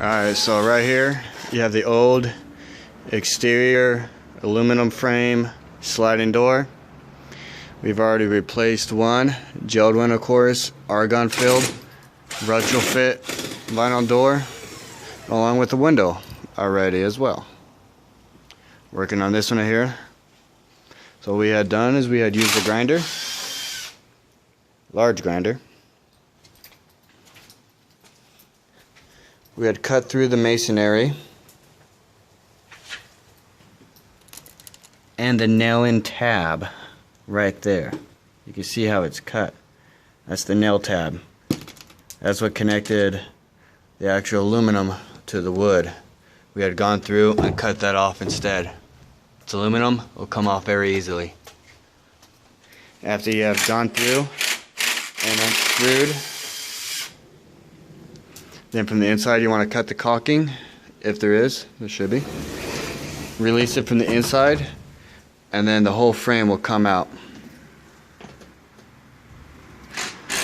Alright, so right here you have the old exterior aluminum frame sliding door. We've already replaced one, gelled one of course, argon filled, retrofit vinyl door, along with the window already as well. Working on this one here. So what we had done is we had used a grinder, large grinder. We had cut through the masonry and the nail-in tab right there. You can see how it's cut. That's the nail tab. That's what connected the actual aluminum to the wood. We had gone through and cut that off instead. It's aluminum, it'll come off very easily. After you have gone through and unscrewed, then from the inside you want to cut the caulking, if there is, there should be. Release it from the inside, and then the whole frame will come out.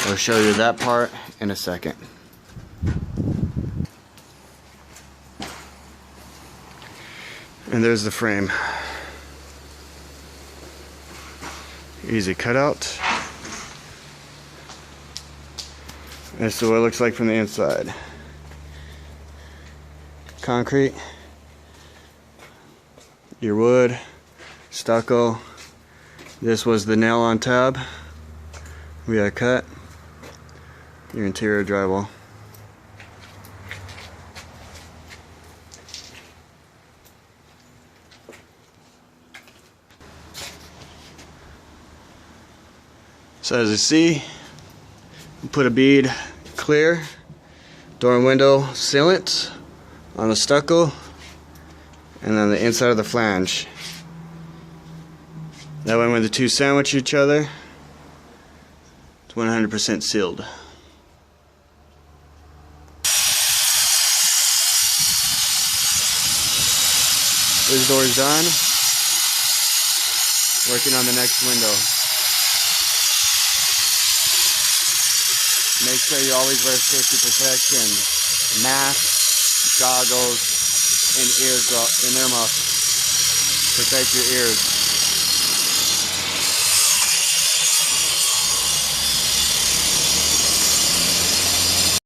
I'll show you that part in a second. And there's the frame. Easy cutout. This is what it looks like from the inside. Concrete, your wood, stucco. This was the nail-on tab we had cut. Your interior drywall. So as you see, put a bead clear, door and window sealant on the stucco, and then the inside of the flange. That way when the two sandwich each other, it's 100% sealed. This door is done. Working on the next window. Make sure you always wear safety protection, mask, goggles, and earmuffs. Protect your ears.